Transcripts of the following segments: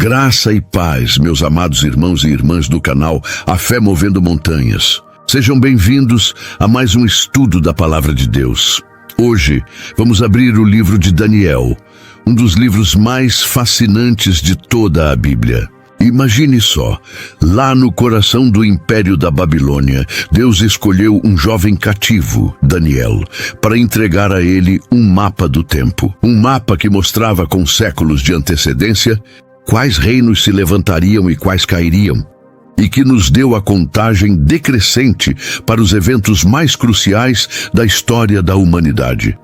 Graça e paz, meus amados irmãos e irmãs do canal A Fé Movendo Montanhas. Sejam bem-vindos a mais um estudo da Palavra de Deus. Hoje vamos abrir o livro de Daniel, um dos livros mais fascinantes de toda a Bíblia. Imagine só, lá no coração do Império da Babilônia, Deus escolheu um jovem cativo, Daniel, para entregar a ele um mapa do tempo. Um mapa que mostrava com séculos de antecedência quais reinos se levantariam e quais cairiam, e que nos deu a contagem decrescente para os eventos mais cruciais da história da humanidade.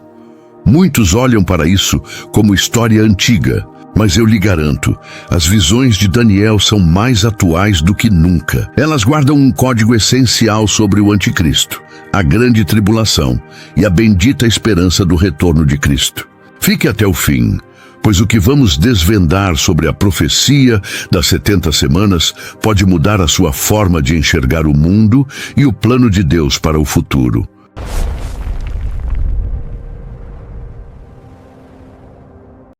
Muitos olham para isso como história antiga, mas eu lhe garanto, as visões de Daniel são mais atuais do que nunca. Elas guardam um código essencial sobre o Anticristo, a grande tribulação e a bendita esperança do retorno de Cristo. Fique até o fim, pois o que vamos desvendar sobre a profecia das 70 semanas pode mudar a sua forma de enxergar o mundo e o plano de Deus para o futuro.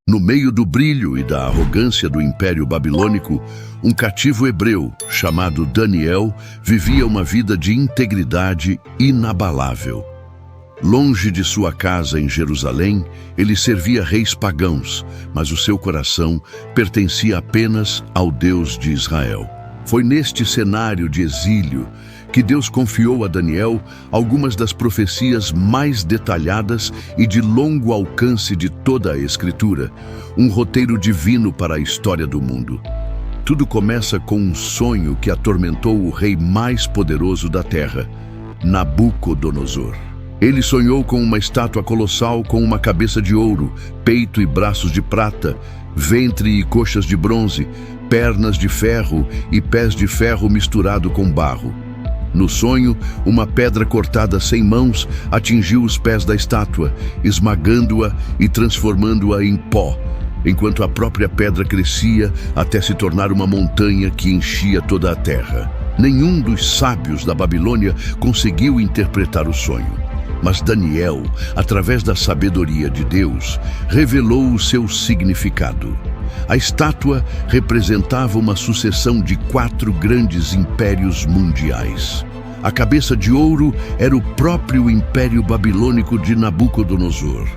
No meio do brilho e da arrogância do Império Babilônico, um cativo hebreu chamado Daniel vivia uma vida de integridade inabalável. Longe de sua casa em Jerusalém, ele servia reis pagãos, mas o seu coração pertencia apenas ao Deus de Israel. Foi neste cenário de exílio que Deus confiou a Daniel algumas das profecias mais detalhadas e de longo alcance de toda a Escritura, um roteiro divino para a história do mundo. Tudo começa com um sonho que atormentou o rei mais poderoso da terra, Nabucodonosor. Ele sonhou com uma estátua colossal com uma cabeça de ouro, peito e braços de prata, ventre e coxas de bronze, pernas de ferro e pés de ferro misturado com barro. No sonho, uma pedra cortada sem mãos atingiu os pés da estátua, esmagando-a e transformando-a em pó, enquanto a própria pedra crescia até se tornar uma montanha que enchia toda a terra. Nenhum dos sábios da Babilônia conseguiu interpretar o sonho. Mas Daniel, através da sabedoria de Deus, revelou o seu significado. A estátua representava uma sucessão de 4 grandes impérios mundiais. A cabeça de ouro era o próprio Império Babilônico de Nabucodonosor.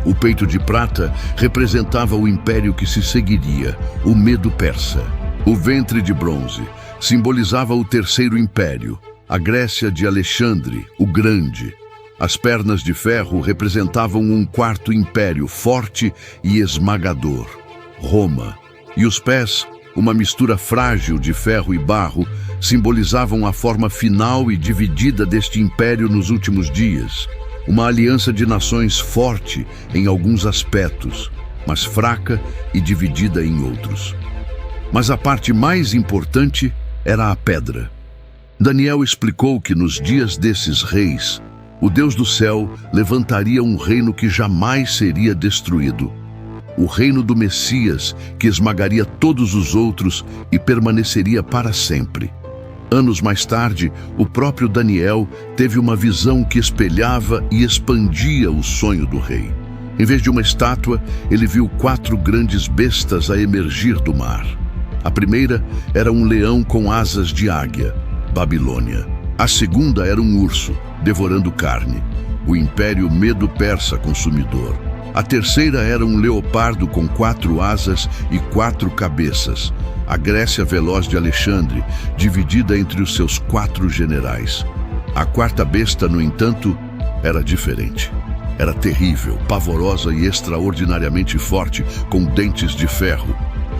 O peito de prata representava o império que se seguiria, o Medo-Persa. O ventre de bronze simbolizava o Terceiro Império, a Grécia de Alexandre, o Grande. As pernas de ferro representavam um 4º império forte e esmagador, Roma. E os pés, uma mistura frágil de ferro e barro, simbolizavam a forma final e dividida deste império nos últimos dias. Uma aliança de nações forte em alguns aspectos, mas fraca e dividida em outros. Mas a parte mais importante era a pedra. Daniel explicou que nos dias desses reis, o Deus do céu levantaria um reino que jamais seria destruído. O reino do Messias, que esmagaria todos os outros e permaneceria para sempre. Anos mais tarde, o próprio Daniel teve uma visão que espelhava e expandia o sonho do rei. Em vez de uma estátua, ele viu 4 grandes bestas a emergir do mar. A primeira era um leão com asas de águia, Babilônia. A segunda era um urso, devorando carne, o Império Medo-Persa consumidor. A terceira era um leopardo com 4 asas e 4 cabeças, a Grécia veloz de Alexandre, dividida entre os seus 4 generais. A quarta besta, no entanto, era diferente. Era terrível, pavorosa e extraordinariamente forte, com dentes de ferro,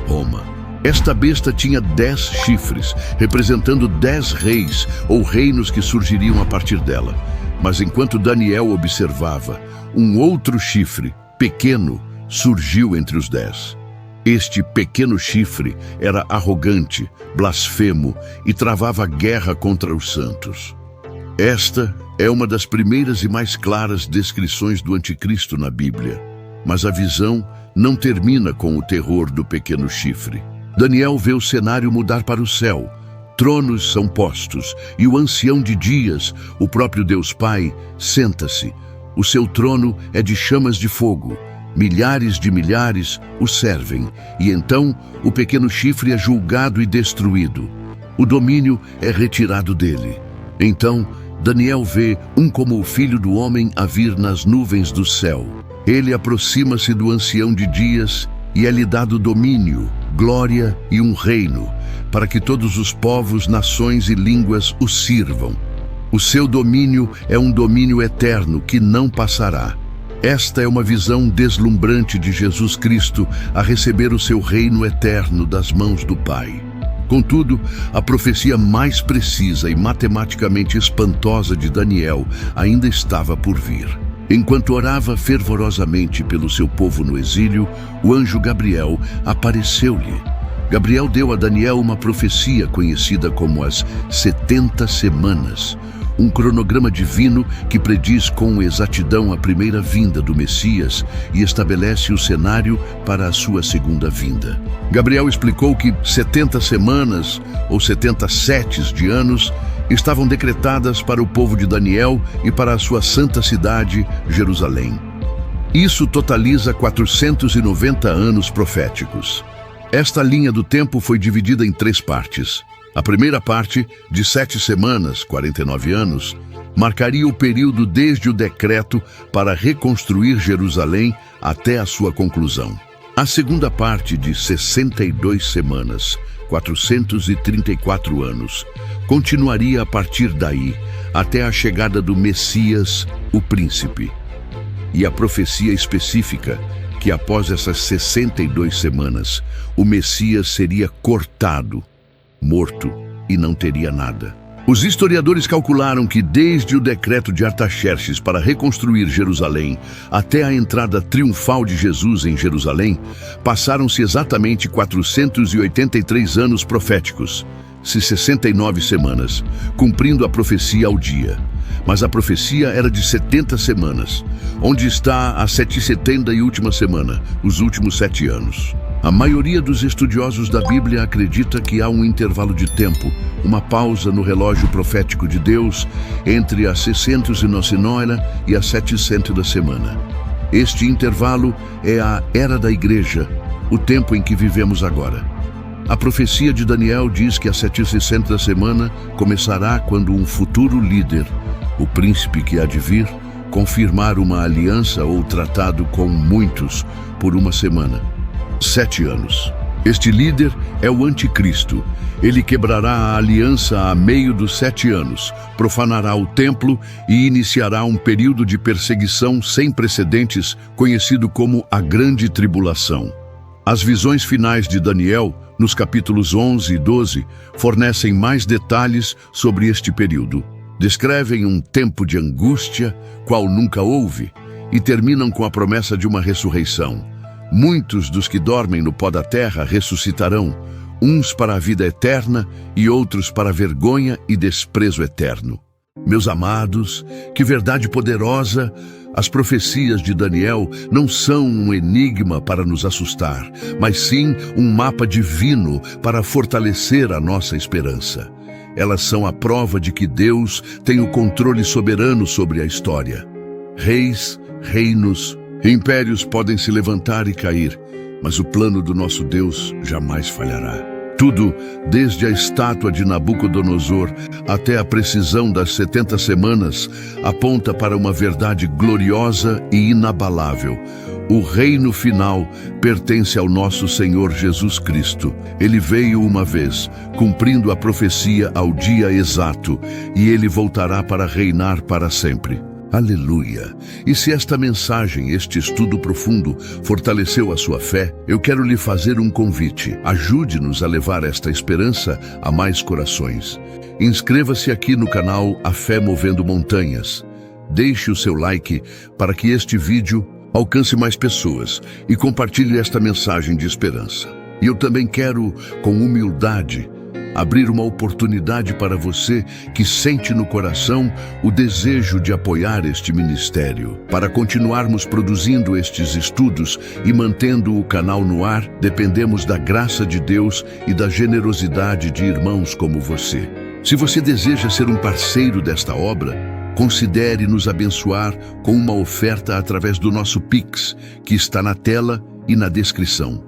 Roma. Esta besta tinha 10 chifres, representando 10 reis ou reinos que surgiriam a partir dela. Mas enquanto Daniel observava, um outro chifre, pequeno, surgiu entre os 10. Este pequeno chifre era arrogante, blasfemo e travava guerra contra os santos. Esta é uma das primeiras e mais claras descrições do Anticristo na Bíblia. Mas a visão não termina com o terror do pequeno chifre. Daniel vê o cenário mudar para o céu. Tronos são postos, e o ancião de dias, o próprio Deus Pai, senta-se. O seu trono é de chamas de fogo, Milhares de milhares o servem, e então o pequeno chifre é julgado e destruído. O domínio é retirado dele. Então Daniel vê um como o Filho do Homem a vir nas nuvens do céu. Ele aproxima-se do ancião de dias e é-lhe dado domínio, glória e um reino, para que todos os povos, nações e línguas o sirvam. O seu domínio é um domínio eterno que não passará. Esta é uma visão deslumbrante de Jesus Cristo a receber o seu reino eterno das mãos do Pai. Contudo, a profecia mais precisa e matematicamente espantosa de Daniel ainda estava por vir. Enquanto orava fervorosamente pelo seu povo no exílio, o anjo Gabriel apareceu-lhe. Gabriel deu a Daniel uma profecia conhecida como as 70 semanas, um cronograma divino que prediz com exatidão a primeira vinda do Messias e estabelece o cenário para a sua segunda vinda. Gabriel explicou que 70 semanas, ou 70 setes de anos, estavam decretadas para o povo de Daniel e para a sua santa cidade, Jerusalém. Isso totaliza 490 anos proféticos. Esta linha do tempo foi dividida em 3 partes. A primeira parte, de 7 semanas, 49 anos, marcaria o período desde o decreto para reconstruir Jerusalém até a sua conclusão. A segunda parte, de 62 semanas, 434 anos, continuaria a partir daí, até a chegada do Messias, o Príncipe. E a profecia específica, que após essas 62 semanas, o Messias seria cortado, morto, e não teria nada. Os historiadores calcularam que desde o decreto de Artaxerxes para reconstruir Jerusalém até a entrada triunfal de Jesus em Jerusalém, passaram-se exatamente 483 anos proféticos, 69 semanas, cumprindo a profecia ao dia. Mas a profecia era de 70 semanas, onde está a 770 e última semana, os últimos 7 anos. A maioria dos estudiosos da Bíblia acredita que há um intervalo de tempo, uma pausa no relógio profético de Deus entre a 609 e a 700 da semana. Este intervalo é a Era da Igreja, o tempo em que vivemos agora. A profecia de Daniel diz que a 700 da semana começará quando um futuro líder, o príncipe que há de vir, confirmar uma aliança ou tratado com muitos por uma semana. 7 anos. Este líder é o anticristo. Ele quebrará a aliança a meio dos 7 anos, profanará o templo e iniciará um período de perseguição sem precedentes, conhecido como a Grande Tribulação. As visões finais de Daniel, nos capítulos 11 e 12, fornecem mais detalhes sobre este período. Descrevem um tempo de angústia, qual nunca houve, e terminam com a promessa de uma ressurreição. Muitos dos que dormem no pó da terra ressuscitarão, uns para a vida eterna e outros para a vergonha e desprezo eterno. Meus amados, que verdade poderosa! As profecias de Daniel não são um enigma para nos assustar, mas sim um mapa divino para fortalecer a nossa esperança. Elas são a prova de que Deus tem o controle soberano sobre a história. Reis, reinos, impérios podem se levantar e cair, mas o plano do nosso Deus jamais falhará. Tudo, desde a estátua de Nabucodonosor até a precisão das 70 semanas, aponta para uma verdade gloriosa e inabalável. O reino final pertence ao nosso Senhor Jesus Cristo. Ele veio uma vez, cumprindo a profecia ao dia exato, e ele voltará para reinar para sempre. Aleluia! E se esta mensagem, este estudo profundo, fortaleceu a sua fé, eu quero lhe fazer um convite. Ajude-nos a levar esta esperança a mais corações. Inscreva-se aqui no canal A Fé Movendo Montanhas. Deixe o seu like para que este vídeo alcance mais pessoas e compartilhe esta mensagem de esperança. E eu também quero, com humildade, abrir uma oportunidade para você que sente no coração o desejo de apoiar este ministério. Para continuarmos produzindo estes estudos e mantendo o canal no ar, dependemos da graça de Deus e da generosidade de irmãos como você. Se você deseja ser um parceiro desta obra, Considere nos abençoar com uma oferta através do nosso Pix, que está na tela e na descrição.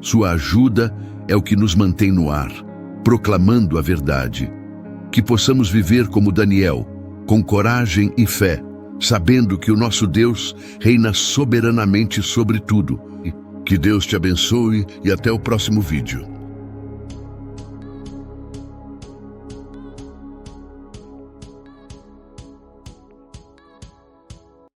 Sua ajuda é o que nos mantém no ar, proclamando a verdade. Que possamos viver como Daniel, com coragem e fé, sabendo que o nosso Deus reina soberanamente sobre tudo. Que Deus te abençoe e até o próximo vídeo.